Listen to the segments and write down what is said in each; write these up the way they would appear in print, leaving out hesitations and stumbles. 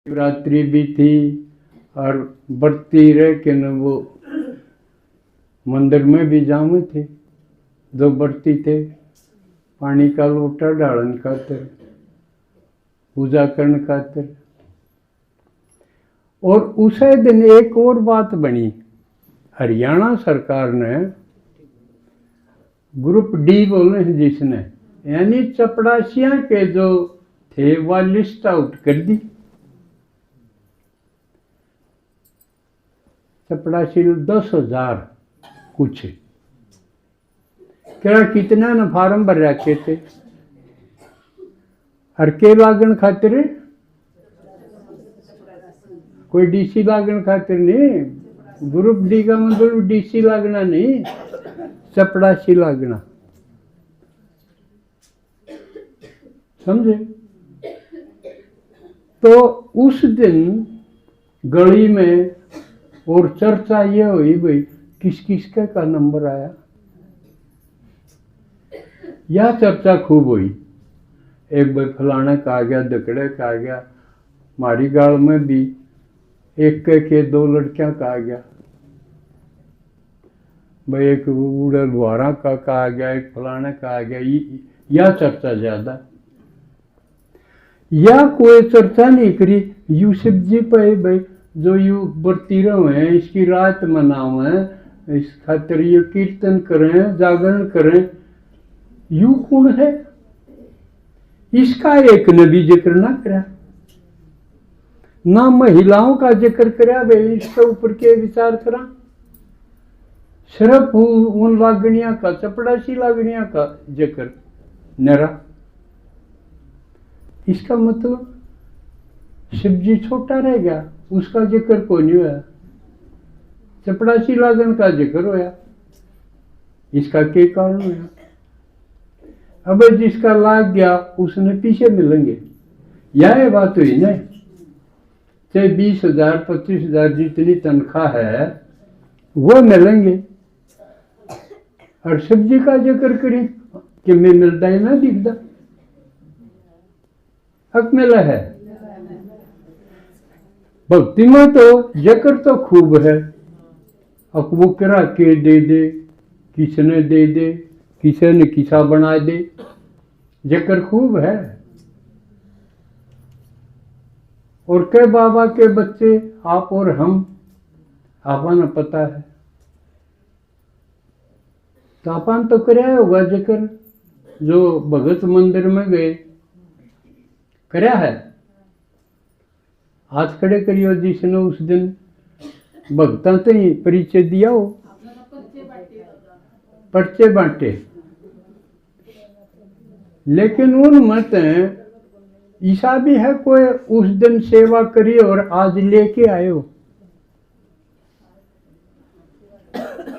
शिवरात्रि भी थी और बढ़ती रह के न वो मंदिर में भी जामे थे, जो बढ़ती थे पानी का लोटा डालन खातर, पूजा करने खातर। और उसे दिन एक और बात बनी, हरियाणा सरकार ने ग्रुप डी बोले जिसने, यानी चपड़ासियां के जो थे वह लिस्ट आउट कर दी। चपड़ासी 10,000 कुछ, क्या कितना न फार्म भर रखे थे, और के लागण खातिर, कोई डीसी लागण खातिर नहीं, ग्रुप डी का मतलब डीसी लागना नहीं, चपड़ासी लागना, समझे। तो उस दिन गली में और चर्चा ये हुई भाई किस किसके का नंबर आया, यह चर्चा खूब हुई। एक भाई फलाने का आ गया, दकड़े का आ गया, मारी गाल में भी एक के 2 लड़कियां का आ गया, भाई एक उड़े लुहारा का आ गया, एक फलाने का आ गया। यह चर्चा ज्यादा, या कोई चर्चा नहीं करी यूसुफ जी पे भाई जो यू बरती रहे हैं, इसकी रात मनावें, इस खातिर ये कीर्तन करें, जागरण करें, यू कौन है, इसका एक ने भी जिक्र ना करा, ना महिलाओं का जिक्र करा, भाई इसके ऊपर के विचार करा, सिर्फ उन लागनिया का, चपड़ासी लागनिया का जिक्र नरा। इसका मतलब शिव जी छोटा रह गया, उसका जिक्र कोई नहीं हुआ, चपड़ासी लागन का जिक्र होया, इसका क्या कारण हुआ। अब जिसका लाग गया उसने पीछे मिलेंगे, यह बात हुई ना। चाहे 20,000 25,000 जितनी तनख्वाह है वो मिलेंगे, और शिव जी का जिक्र करें कि मैं मिलता ही ना दिखता, हक मिला है। भक्ति में तो जिक्र तो खूब है, अब वो करा के दे, किसने दे, किसी ने किसा बना दे, जिक्र खूब है। और के बाबा के बच्चे आप और हम, आपने पता है, तो आपने तो कराया होगा जिक्र, जो भगत मंदिर में गए कराया है, हाथ खड़े करियो जिसने उस दिन भक्तों से ही परिचय दिया हो, पर्चे बांटे। लेकिन उन मत ईसा भी है कोई उस दिन सेवा करी और आज लेके आए हो,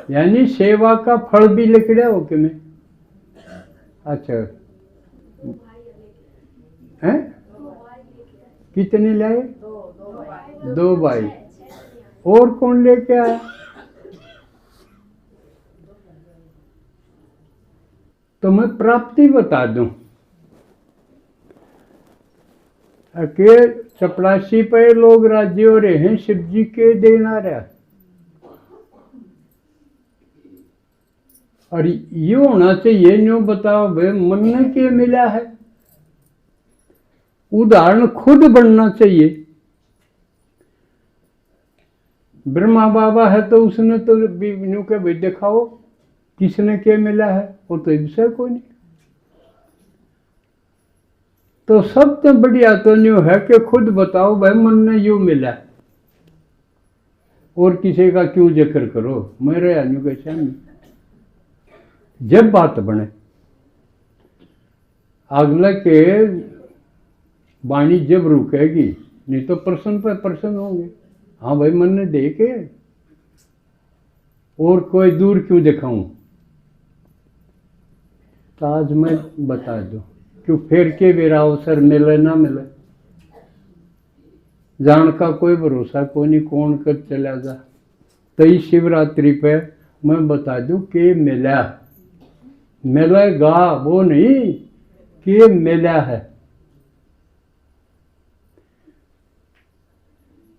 यानी सेवा का फल भी लिखड़ा हो कि मैं, अच्छा हैं, कितने लाए, 2 भाई, और कौन लेके आया। तो मैं प्राप्ति बता दूं कि चपड़ासी पे लोग राज्य हो रहे हैं, शिव जी के देना रहा, और ये होना चाहिए न्यू बताओ भाई मन ने के मिला है, उदाहरण खुद बनना चाहिए। ब्रह्मा बाबा है तो उसने तो न्यू के भाई दिखाओ किसने क्या मिला है, वो तो विषय कोई नहीं। तो सबसे बढ़िया तो न्यू है कि खुद बताओ भाई मन ने यू मिला, और किसी का क्यों जिक्र करो, मेरे अन्यू के सामने जब बात बने, अगले के वाणी जब रुकेगी, नहीं तो प्रश्न पर प्रश्न होंगे, हाँ भाई मन ने देखे, और कोई दूर क्यों दिखाऊं। तो आज मैं बता दूं क्यों फिर के मेरा अवसर मिले ना मिले, जान का कोई भरोसा कोई नहीं, कौन कर चला जा। तो इस शिवरात्रि पे मैं बता दूं कि मिलेगा वो नहीं कि मिला है।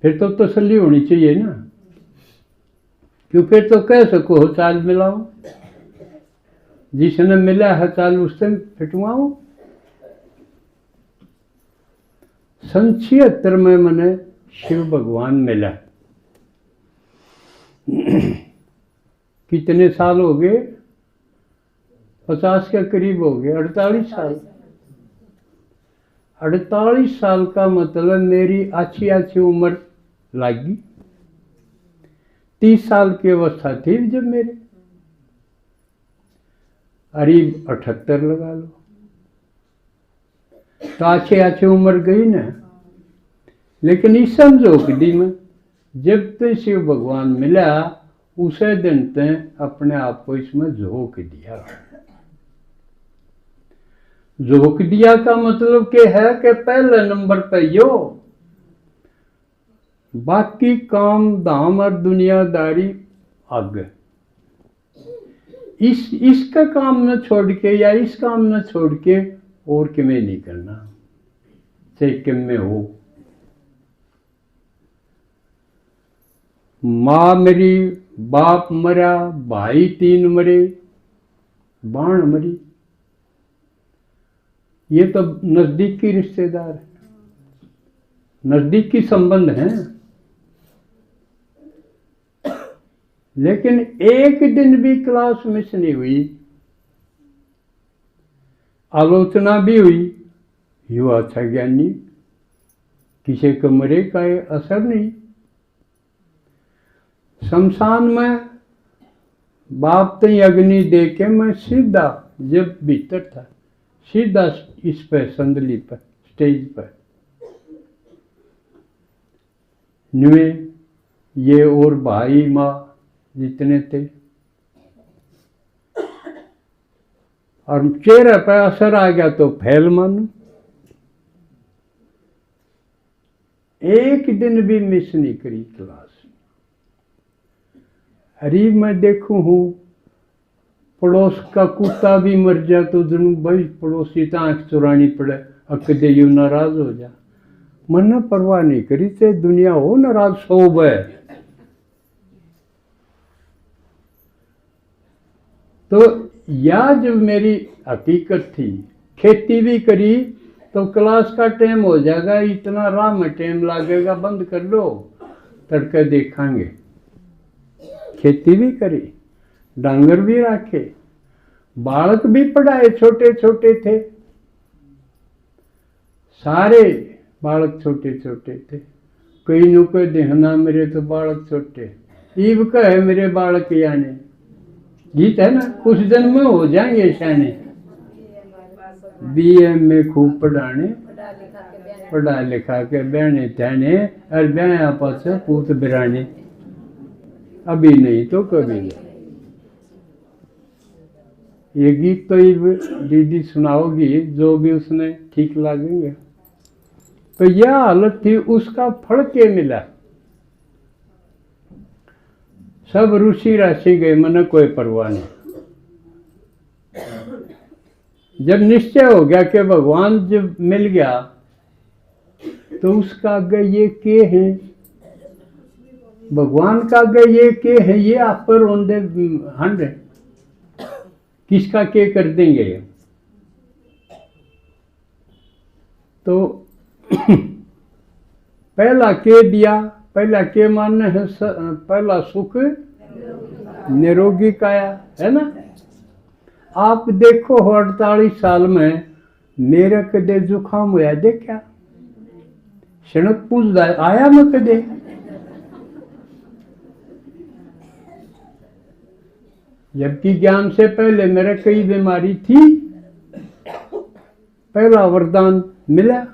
फिर तो तसल्ली होनी चाहिए ना, क्यों फिर तो कह सको हो चाल मिलाओ, जिसने मिला है चाल उससे फिटवाओ। 76 में मैंने शिव भगवान मिला। कितने साल हो गए? 50 के करीब हो गए, 48 साल। 48 साल का मतलब मेरी अच्छी अच्छी उम्र लगी। 30 साल की अवस्था थी जब मेरे, करीब 78 लगा लो, तो अच्छी अच्छी उम्र गई ना। लेकिन इस समझो कि दी में जब तो शिव भगवान मिला उसे दिन ते अपने आप को इसमें झोंक दिया। झोंक दिया का मतलब क्या है कि पहले नंबर पे यो, बाकी काम धाम और दुनियादारी आगे। इसका काम न छोड़ के या इस काम न छोड़ के और किमें नहीं करना, चाहे किम में हो। माँ मेरी, बाप मरा, भाई 3 मरे, बाण मरी। ये तो नजदीकी रिश्तेदार है, नजदीकी संबंध हैं। लेकिन एक दिन भी क्लास मिस नहीं हुई, आलोचना भी हुई, युवा अच्छा ज्ञानी, किसी कमरे का असर नहीं। शमशान में बाप तई अग्नि दे के मैं सीधा, जब भीतर था, सीधा इस पे संदली पर, स्टेज पर नुए ये और भाई माँ जितने थे, और चेहरे पर असर आ गया तो फैल मानो। एक दिन भी मिस नहीं करी क्लास। अरे मैं देखू हूं पड़ोस का कुत्ता भी मर जा तो जरूर भाई पड़ोसी तो आंख चुरानी पड़े, अकदे यू नाराज हो जा। मन ने परवाह नहीं करी, चाहे दुनिया हो नाराज, सोब है। तो या जब मेरी हकीकत थी, खेती भी करी तो क्लास का टाइम हो जाएगा, इतना राह में टाइम लगेगा, बंद कर लो, तड़के देखेंगे। खेती भी करी, डांगर भी रखे, बालक भी पढ़ाए, छोटे छोटे थे, सारे बालक छोटे छोटे थे। कई नु कोई देखना मेरे तो बालक छोटे, ईब कहे मेरे बालक यानी गीत है ना, कुछ दिन में हो जाएंगे शाने। BM में खूब पढ़ाने, पढ़ा लिखा के बहने थे और बहन आपस से पूत बिराने, अभी नहीं तो कभी नहीं। ये गीत तो दीदी सुनाओगी, जो भी उसने ठीक लगेंगे। तो यह हालत थी, उसका फल के मिला। सब ऋषि राशि गए, मन कोई परवाह नहीं। जब निश्चय हो गया कि भगवान जब मिल गया तो उसका आगे ये के है, भगवान का आगे ये के है, ये आप पर रोंदे हंड किसका के कर देंगे। तो पहला के दिया, पहला के मानने है पहला सुख निरोगी काया, है ना। आप देखो 48 साल में मेरे कदे जुकाम हुआ देखा, सड़क पूछता आया मैं कदे। जबकि ज्ञान से पहले मेरे कई बीमारी थी, पहला वरदान मिला।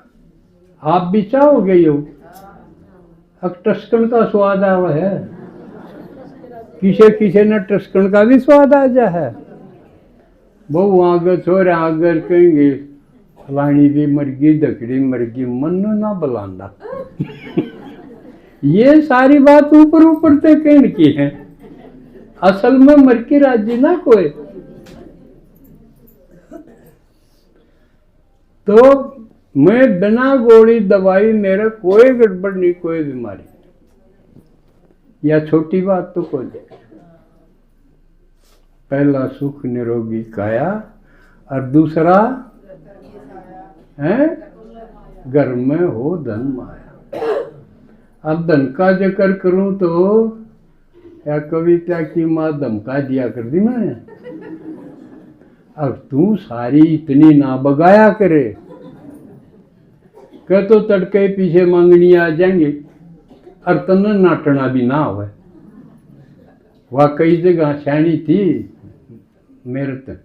आप भी चाहोगे यो, अब टस्कन का स्वाद आवा है, किसे किसे न टस्कन का भी स्वाद आ जा है। बहु आगे छोरे आगे कहेंगे फलानी भी मरगी, दकड़ी मरगी, मन ना बुलांदा। ये सारी बात ऊपर ऊपर से कहने की है, असल में मर के राजी ना कोई। तो मैं बिना गोली दवाई, मेरा कोई गड़बड़ नहीं, कोई बीमारी। या छोटी बात तो कोई नहीं। पहला सुख निरोगी काया और दूसरा है घर में हो धन माया। अब धन का जिक्र करूं तो या कविता की माँ धमका दिया कर दी मैंने, अब तू सारी इतनी ना बगाया करे, कह तो तड़के पीछे मांगनी आ जाएंगे और तन नाटना भी ना हो। वह कई जगह सैनी थी मेरे तक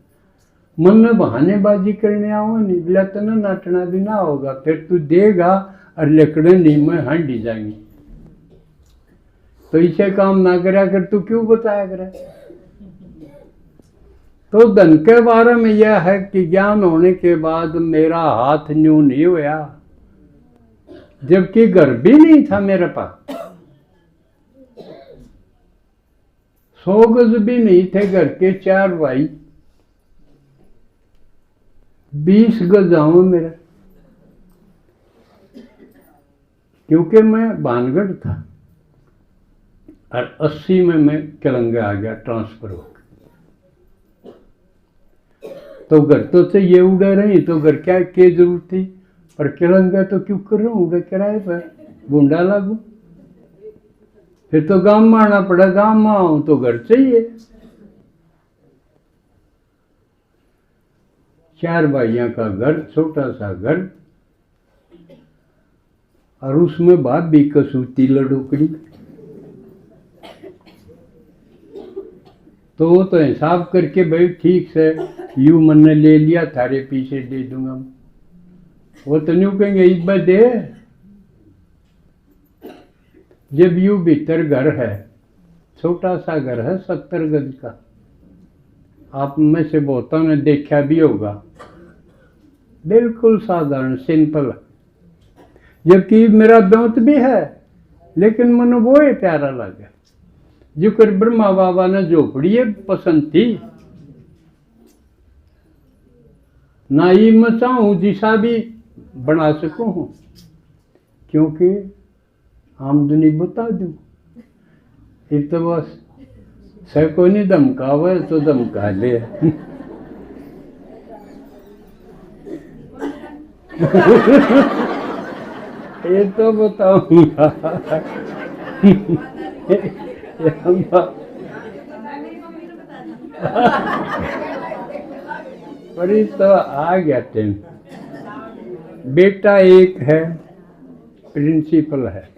मन में बहानेबाजी करने आओ नहीं, बोला तन नाटना भी ना होगा, फिर तू देगा और लकड़े नहीं में हंडी जाएंगी। तो इसे काम ना करा कर तू क्यों बताया करे। तो धन के बारे में यह है कि ज्ञान होने के बाद मेरा हाथ न्यू नहीं हुआ, जबकि घर भी नहीं था मेरे पास, 100 गज भी नहीं थे घर के, 4 भाई, 20 गज आऊं मेरा, क्योंकि मैं भानगढ़ था और 80 में मैं केलंगा आ गया ट्रांसफर होकर। तो घर तो ये उड़े रही, तो घर क्या के जरूरत थी, पर केलंगा तो क्यों कर रहा हूँ, उड़े किराए पर बूंदा लागू, फिर तो गांव में आना पड़ा, गांव में आऊं तो घर चाहिए। 4 भाइयों का घर, छोटा सा घर, और उसमें भाभी कसूती लड़ोकड़ी। तो वो तो हिसाब करके भाई ठीक से यू मन ने ले लिया, थारे पीछे दे दूंगा। वो तो न्यू कहेंगे इस बार दे, जब यू भीतर घर है, छोटा सा घर है 70 गज का, आप में से बहुतों ने देखा भी होगा, बिल्कुल साधारण सिंपल, जबकि मेरा दांत भी है, लेकिन मन वो ही प्यारा लगे। जो कर ब्रह्मा बाबा ने झोपड़ी पसंद थी, ना ही मैं चाहूं जिसा भी बना सकूं हूं, क्योंकि आमदनी बता दूं, ये तो बस सको नहीं धमकावे तो धमका ले। ये तो बताऊंगा। पर ये तो आ गया टाइम। बेटा एक है, प्रिंसिपल है,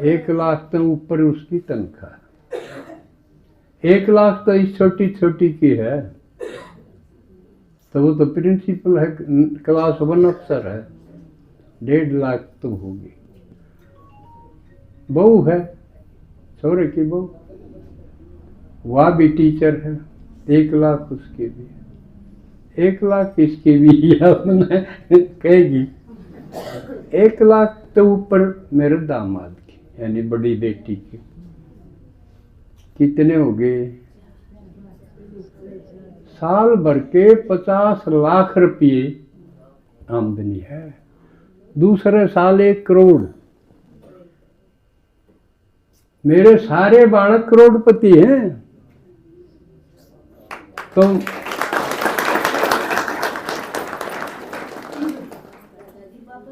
1 लाख तो ऊपर उसकी तनख्वाह, 1 लाख तो इस छोटी छोटी की है, तो वो तो प्रिंसिपल है, क्लास 1 अफसर है, 1.5 लाख तो होगी। बहू है, छोरे की बहू, वह भी टीचर है, 1 लाख उसके भी, 1 लाख इसके भी कहेगी। 1 लाख तो ऊपर मेरे दामाद की, यानी बड़ी बेटी की, कितने हो गए, साल भर के 50 लाख रुपये आमदनी है, दूसरे साल 1 करोड़। मेरे सारे बालक करोड़पति हैं।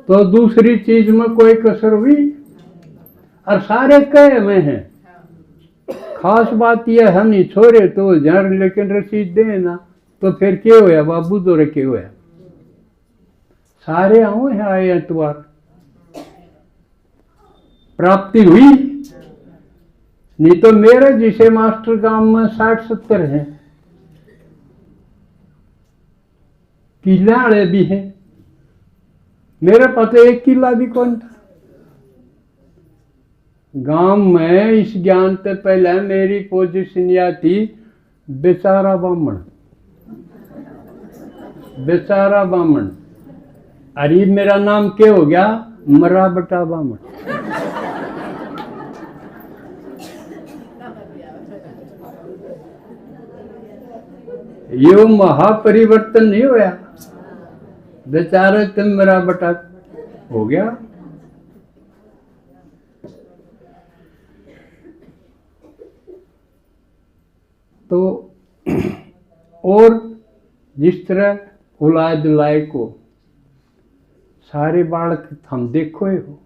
तो दूसरी चीज में कोई कसर हुई, और सारे कहे में हैं। खास बात यह है नहीं, छोरे तो जर लेकिन रसीद देना, तो फिर क्या होया बाबू, तो रखे हुआ सारे आए हैं, आए एतवार प्राप्ति हुई, नहीं तो मेरे जिसे मास्टर गांव में 60-70 हैं, किला वाले भी हैं, मेरे पास 1 किला भी कौन था। गांव में इस ज्ञान से पहले मेरी पोजीशन यह थी, बेचारा ब्राह्मण, बेचारा ब्राह्मण, अरे मेरा नाम क्या हो गया, मरा बटा ब्राह्मण। यो महापरिवर्तन नहीं होया, बेचारे तुम मेरा बटा हो गया। तो और जिस तरह औलाद लायक हो, सारे बालक हम देखो हो,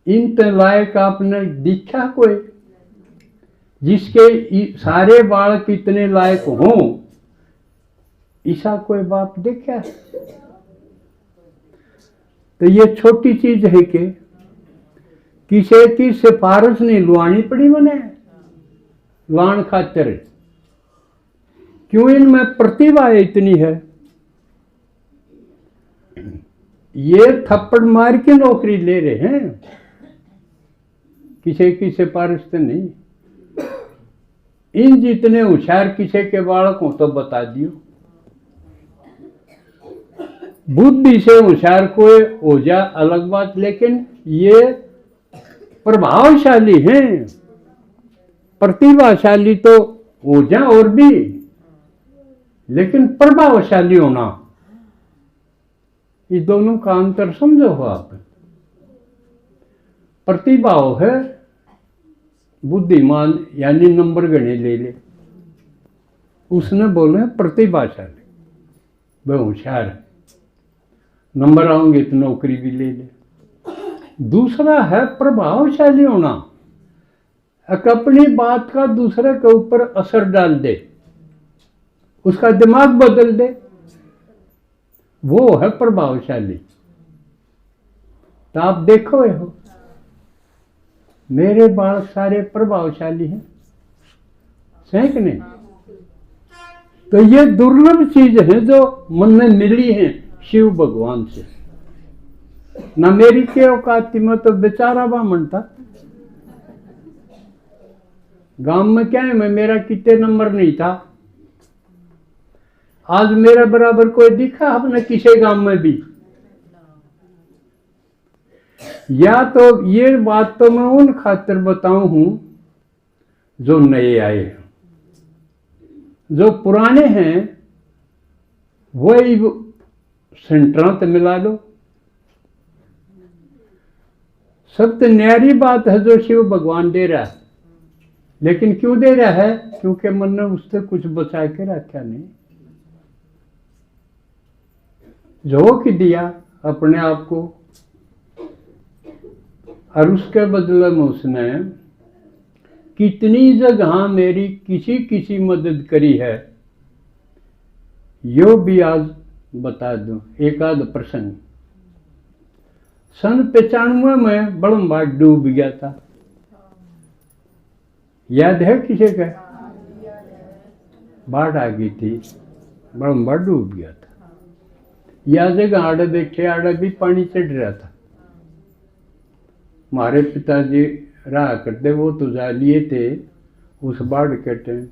इन लायक आपने दिखा कोई जिसके सारे बालक इतने लायक हों, ऐसा कोई बाप देखा? तो ये छोटी चीज है कि किसी की सिफारिश नहीं लुआनी पड़ी मने लान खातिर। क्यों? इनमें प्रतिभा इतनी है। ये थप्पड़ मार के नौकरी ले रहे हैं, किसी की सिफारिश तो नहीं। इन जितने होशियार किसी के बालक हो तो बता दियो। बुद्धि से होशियार कोई हो जा अलग बात, लेकिन ये प्रभावशाली हैं, प्रतिभाशाली तो हो जा और भी, लेकिन प्रभावशाली होना, ये दोनों का अंतर समझो हो आप। प्रतिभा है बुद्धिमान, यानी नंबर गणे ले ले, उसने बोले प्रतिभाशाली, वह होशियार है, नंबर आएंगे तो नौकरी भी ले ले। दूसरा है प्रभावशाली होना, अपनी बात का दूसरे के ऊपर असर डाल दे, उसका दिमाग बदल दे, वो है प्रभावशाली। तो आप देखो हो, मेरे बालक सारे प्रभावशाली हैं, सही कि नहीं? तो ये दुर्लभ चीज है जो मन में मिली है शिव भगवान से। न मेरी के औकात में तो बेचारा बामन था, गांव में क्या है, मैं मेरा कितने नंबर नहीं था, आज मेरा बराबर कोई दिखा आपने किसी गांव में भी? या तो ये बात तो मैं उन खातिर बताऊं हूं जो नए आए हैं, जो पुराने हैं वही सेंटरांत मिला लो। सबसे न्यारी बात है जो शिव भगवान दे रहा है, लेकिन क्यों दे रहा है? क्योंकि मन ने उससे कुछ बचा के रखा नहीं, झोंक दिया अपने आप को, और उसके बदले में उसने कितनी जगह मेरी किसी किसी मदद करी है, यो भी आज बता दूं। एक आध प्रसंग, सन 95 में बड़म्बा डूब गया था, याद है किसी का? बाढ़ आ गई थी, बड़म्बा डूब गया था। या जगह आड़े बैठे, आड़े भी पानी चढ़ रहा था। हमारे पिताजी रहा करते, वो तो जा लिए थे उस बाढ़ के टाइम,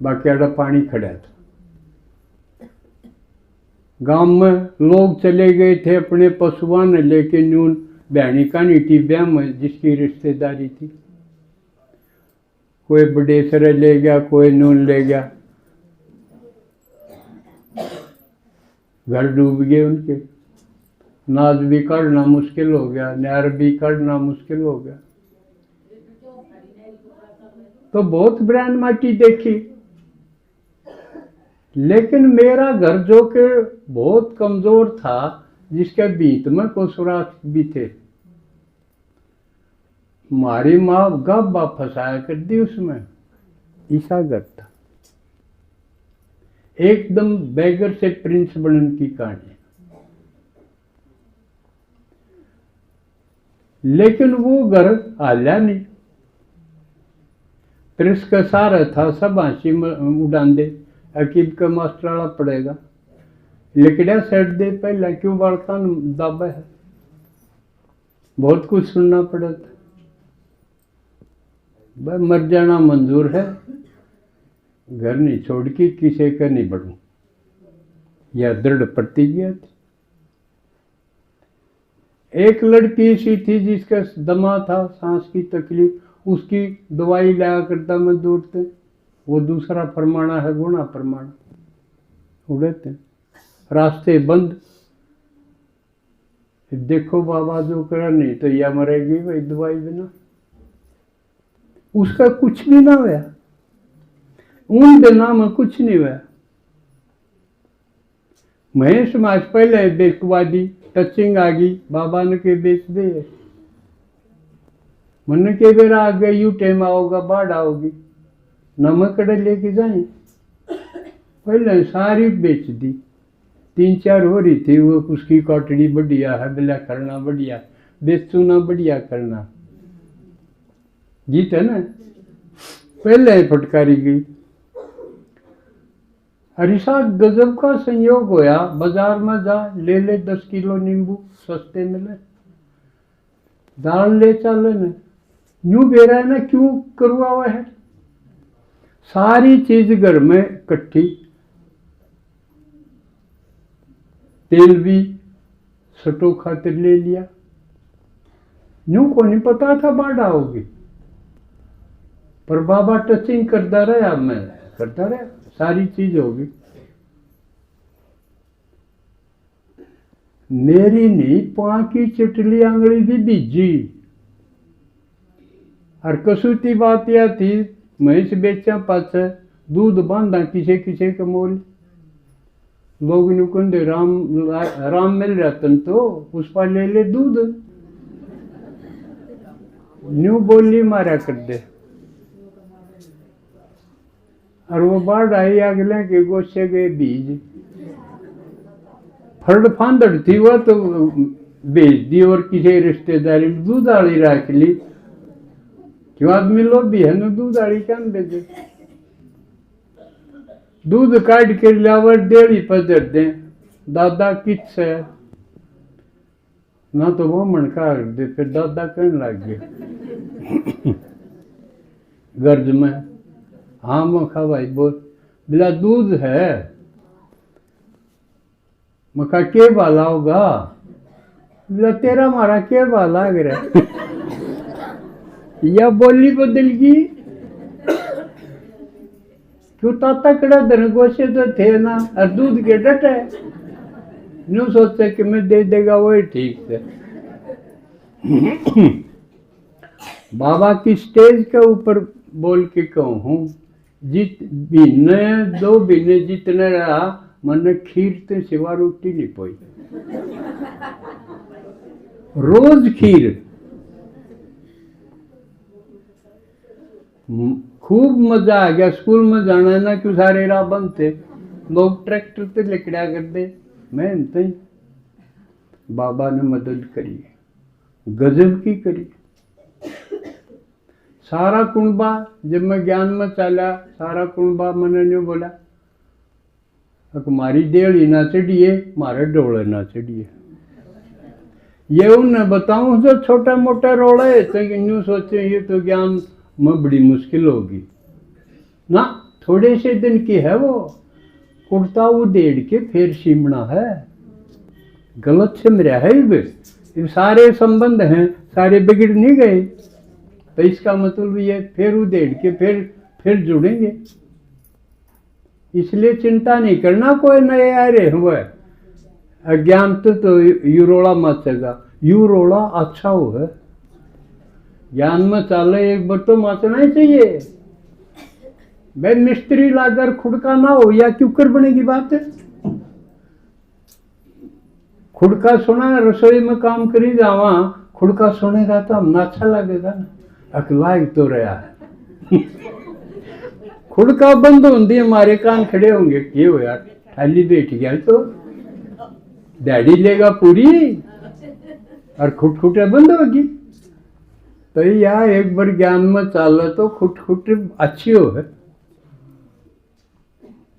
बाकी आड़ा पानी खड़ा था। गांव में लोग चले गए थे अपने पशुओं ने लेके, न्यून बहनी का नीटी ब्याह में जिसकी रिश्तेदारी थी, कोई बडेसरे ले गया, कोई नून ले गया, घर डूब गए उनके, नाज भी काटना मुश्किल हो गया, नहर भी काटना मुश्किल हो गया। तो बहुत ब्रांड माटी देखी, लेकिन मेरा घर जो कि बहुत कमजोर था, जिसके बीच में कुछ सुराख भी थे, हमारी माँ गब्बा फंसाया कर दी उसमें। ईसा घर था, एकदम बैगर से प्रिंस बनने की कहानी। लेकिन वो घर हाल्या नहीं, प्रिंस का सारा था, सब हंसी उड़ान दे, अकीब का मास्टर वाला पड़ेगा, लिकड़ा सेट दे पहला, क्यों बालका दाबा है, बहुत कुछ सुनना पड़ा था। भाई मर जाना मंजूर है, घर नहीं छोड़ के किसी का नहीं बढ़ू, यह दृढ़ प्रतिज्ञा थी। एक लड़की सी थी जिसका दमा था, सांस की तकलीफ, उसकी दवाई लाया करता मैं दूर से, वो दूसरा फरमाना है, गुना फरमाना उड़ते, रास्ते बंद। देखो बाबा जो करा, नहीं तो यह मरेगी भाई दवाई बिना। उसका कुछ भी ना हुआ, उन दिनों में कुछ नहीं हुआ। मैं समाज पहले बेकवादी टचिंग आ गई, बाबा ने के बेच दे, मन के बेरा आ गए, यू टाइम आओगा, बाढ़ आओगी, नमक लेके जाए, पहले सारी बेच दी। 3-4 हो रही थी, वो उसकी कॉटड़ी बढ़िया है, बिला करना बढ़िया, बेचूना बढ़िया करना, जीत है ना, पहले फटकारी गई। हरिशा गजब का संयोग होया, बाजार में जा ले ले 10 किलो नींबू सस्ते मिले, दाल ले चले न, यूं बेरा है ना, क्यों करवा हुआ है, सारी चीज घर में इकट्ठी, तेल भी सटो खातिर ले लिया, यूं को नहीं पता था बाढ़ आओगी, पर बाबा टचिंग करता रहा, मैं करता रहा, सारी चीज होगी। मेरी नहीं, पां की चिटली आंगली भी बीजी, और कसूती बात यह थी, भैंस बेचा पाछे दूध बांधा किसे किसे के मोल, लोग नुकंदे राम मिल रहा तन तो उस पर ले ले दूध, न्यू बोली मारा कर दे। और वो बाढ़ आई, अगले के गोशे गए बीज, फड़ फांदड़ थी वो तो बेच दी, और किसी रिश्तेदारी में दूध आड़ी रख ली, क्यों आदमी लोग भी है ना, दूध आड़ी क्या बेचे, दूध काट के लावर डेड़ी पर दे दे, दादा किच है ना, तो वो मन काट दे, फिर दादा कहने लग गए गर्ज में, हाँ मखा भाई बोल, बिला दूध है, मखा के बाला होगा, बिला तेरा मारा के बाला लग रहा या बोली बदल गई, क्यों ताता कड़ा धन गोशे तो थे ना, और दूध के डटे, न्यू सोचते कि मैं दे देगा वही ठीक से। बाबा की स्टेज के ऊपर बोल के कहूँ, जित महीने 2 महीने जितने रहा, मन खीर ते सिवा रोटी नहीं पोई, रोज खीर, खूब मजा आ गया। स्कूल में जाना है ना, क्यों सारे राह बंद थे, लोग ट्रैक्टर पे लिकड़ा कर दे, मैं नहीं, बाबा ने मदद करी, गजब की करी। सारा कुंबा, जब मैं ज्ञान में चला, सारा कुंबा मैंने नहीं बोला, मारी देड़ी ना चढ़िए, मारे डोले ना चढ़िए, ये उन्हें बताऊं जो छोटा मोटा रोड़ा है, तो यूं सोचे ये तो ज्ञान में बड़ी मुश्किल होगी ना, थोड़े से दिन की है वो, कुर्ता वो डेढ़ के फिर सीमना है, गलत सिम रहा है, ये सारे संबंध हैं, सारे बिगड़ नहीं गए, तो इसका मतलब ये फिर वो डेढ़ के फिर जुड़ेंगे, इसलिए चिंता नहीं करना, कोई नए आ रहे हुए अज्ञान तो यू रोड़ा मचेगा, यू रोड़ा अच्छा हो है, ज्ञान में चाले एक बार तो मचना ही चाहिए भाई, मिस्त्री लाकर खुड़का ना हो या क्यों कर बनेगी बात, खुड़का सुना, रसोई में काम करी जावा, खुड़का सुनेगा तो हमने अच्छा लगेगा ना, अकलाग तो रहा है खुड़का बंद होती हमारे कान खड़े होंगे, क्यों हो यार, थाली बैठ गया तो डैडी लेगा पूरी, और खुटखुटे बंद होगी, तो यार एक बार ज्ञान में चाल तो खुट अच्छी हो है,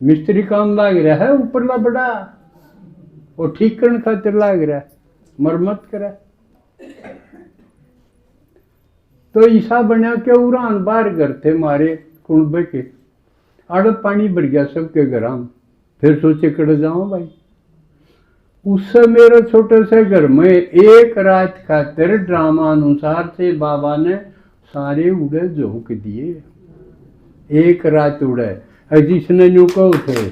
मिस्त्री काम लाग रहा है, ऊपरला बड़ा वो ठीक करने खातिर लाग रहा है, मरम्मत करा, तो ईसा बना के उड़ान बाहर घर थे मारे कुंबे के, आड़प पानी भर गया सबके घर में, फिर सोचे कड़ जाओ भाई, उससे मेरे छोटे से घर में एक रात खातिर ड्रामा अनुसार से बाबा ने सारे उड़े झोंक दिए, एक रात उड़े, जिसने न्यू को उठे,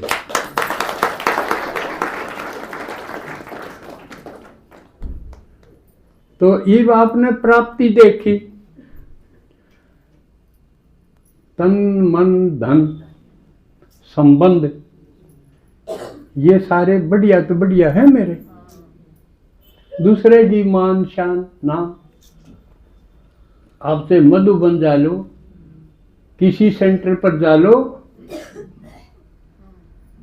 तो ये आपने प्राप्ति देखी, तन मन धन संबंध ये सारे बढ़िया तो बढ़िया है मेरे। दूसरे की मान शान नाम आपसे मधुबन जा लो, किसी सेंटर पर जा लो,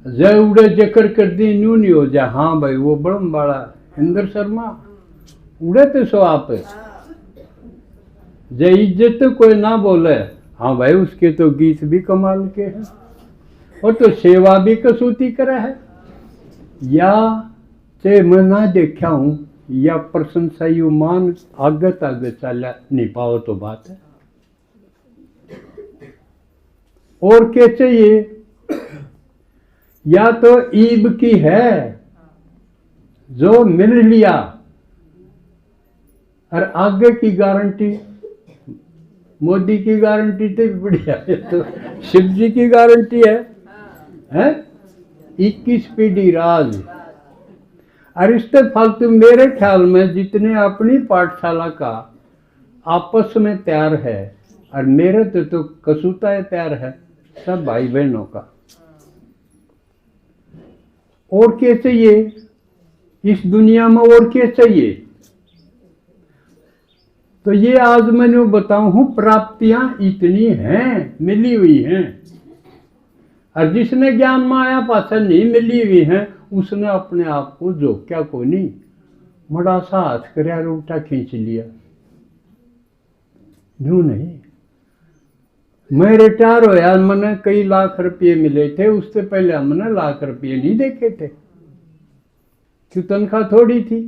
जय उड़े जकर कर दी न्यू नहीं हो जा। हाँ भाई वो बड़म वाला इंदर शर्मा उड़े तो सो आप जय इज्जत तो कोई ना बोले। हाँ भाई उसके तो गीत भी कमाल के हैं और तो सेवा भी कसूती करा है। या चे मैं ना देखा हूं या प्रशंसा यू मान आगत आगे चला नहीं पाओ तो बात है। और क्या चाहिए? या तो ईब की है जो मिल लिया और आगे की गारंटी मोदी की गारंटी तो बढ़िया है, तो शिव जी की गारंटी है 21 पीढ़ी राज। और इससे फालतू मेरे ख्याल में जितने अपनी पाठशाला का आपस में प्यार है और मेरे तो कसूता प्यार है सब भाई बहनों का। और क्या चाहिए इस दुनिया में? और क्या चाहिए? तो ये आज मैंने बताऊं हूं प्राप्तियां इतनी हैं, मिली हुई हैं। और जिसने ज्ञान माया पाछा नहीं मिली हुई है उसने अपने आप को जो क्या को नहीं बड़ा सा हाथ कर उल्टा खींच लिया। यूं नहीं, मैं रिटायर होया मैंने कई लाख रुपये मिले थे, उससे पहले हमने लाख रुपये नहीं देखे थे। क्यों? तनख्वाह थोड़ी थी,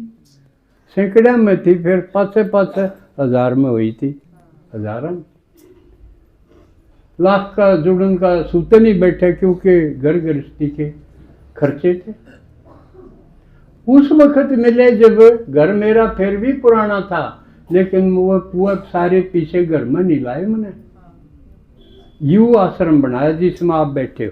सैकड़े में थी, फिर पाँच हजार में हुई थी, हजारों लाख का जुड़न का सूते नहीं बैठे क्योंकि घर गृहस्थी के खर्चे थे। उस वक्त मिले जब घर मेरा फिर भी पुराना था, लेकिन वो सारे पीछे घर में नहीं लाए। मैंने यू आश्रम बनाया जिसमें आप बैठे हो।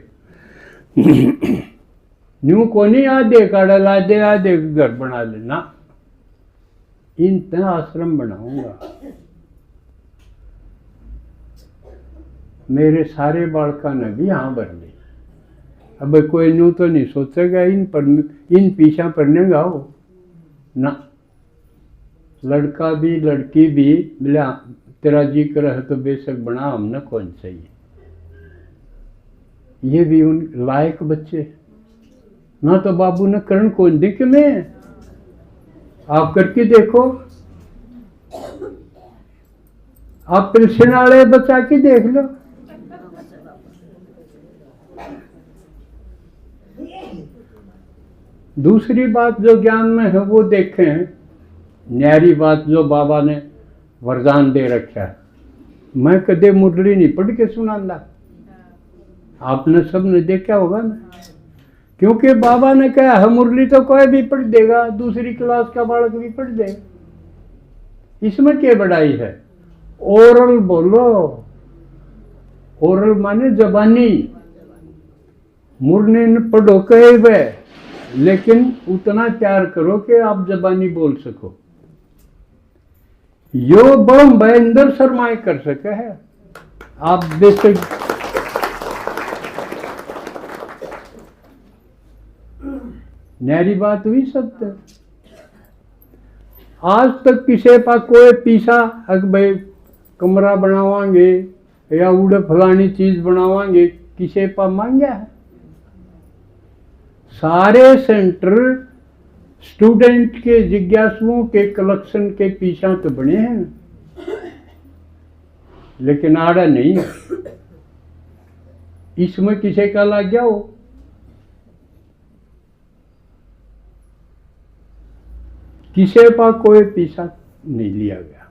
न्यू को नहीं आधे काड़ा ला दे आधे घर बना लेना, इन तरह आश्रम बनाऊंगा। मेरे सारे बालका ने भी यहाँ भर ली। अब कोई न्यू तो नहीं सोचेगा इन पीछा पढ़ने गाओ ना। लड़का भी लड़की भी बोले तेरा जी कर है तो बेशक बना, हमने कौन चाहिए। ये भी उन लायक बच्चे ना, तो बाबू ने करण कौन दिख में आप करके देखो, आप पेंशन वाले बचा के देख लो। दूसरी बात जो ज्ञान में है वो देखें, न्यारी बात जो बाबा ने वरदान दे रखा है। मैं कदे मुरली नहीं पढ़ के सुनांदा, आपने सबने देखा होगा ना, क्योंकि बाबा ने कहा है मुरली तो कोई भी पढ़ देगा, दूसरी क्लास का बालक भी पढ़ देगा, इसमें क्या बड़ाई है। ओरल बोलो, ओरल माने जबानी, मुरली पढ़ो कहे वे, लेकिन उतना प्यार करो कि आप जबानी बोल सको। यो बम भयंदर शर्माए कर सके है आप बेशक। न्यारी बात हुई सत्य। आज तक किसी पर कोई पीसा अग भाई कमरा बनावांगे या उड़े फलानी चीज बनावांगे किसी पर मांगा है? सारे सेंटर स्टूडेंट के जिज्ञासुओं के कलेक्शन के पीछा तो बने हैं, लेकिन आड़ा नहीं। इसमें किसी का लग गया हो, किसी पर कोई पीछा नहीं लिया गया,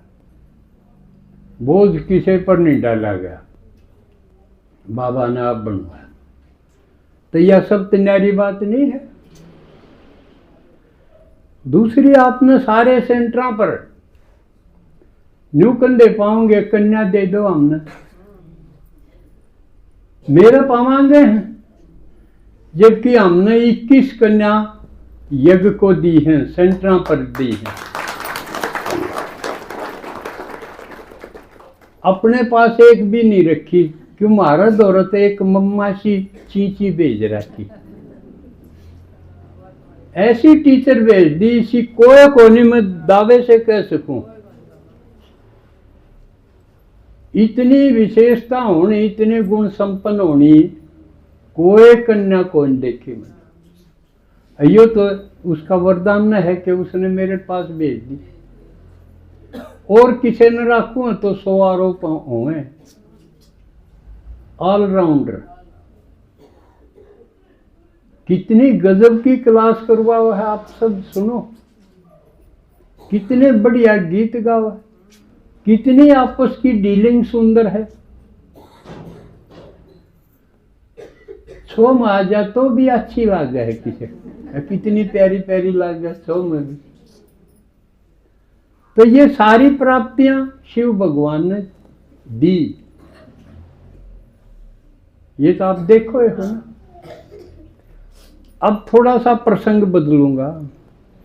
बोझ किसी पर नहीं डाला गया, बाबा ने आप बनवाया। तो यह सब तो न्यारी बात नहीं है। दूसरी, आपने सारे सेंटरों पर न्यू कंधे पाओगे कन्या दे दो, हमने मेरे पावांगे हैं, जबकि हमने 21 कन्या यज्ञ को दी हैं, सेंटरों पर दी हैं। अपने पास एक भी नहीं रखी, कि मारा दौरत एक मम्मा सी चींची भेज रखी, ऐसी टीचर भेज दी इसी कोई कोनी मैं दावे से कह सकूं। इतनी विशेषता होनी, इतने गुण संपन्न होनी, कोई कन्या कौन देखी मैं। यो तो उसका वरदान न है कि उसने मेरे पास भेज दी। और किसी ने रखूं तो 100 आरोप हुए। ऑलराउंडर, कितनी गजब की क्लास करवा हुआ है, आप सब सुनो। कितने बढ़िया गीत गावा, कितनी आपस की डीलिंग सुंदर है। छो में आ जा तो भी अच्छी लग जाए किसे, कितनी प्यारी प्यारी लग जाए छो में भी। तो ये सारी प्राप्तियां शिव भगवान ने दी। ये तो आप देखो है ना। अब थोड़ा सा प्रसंग बदलूंगा।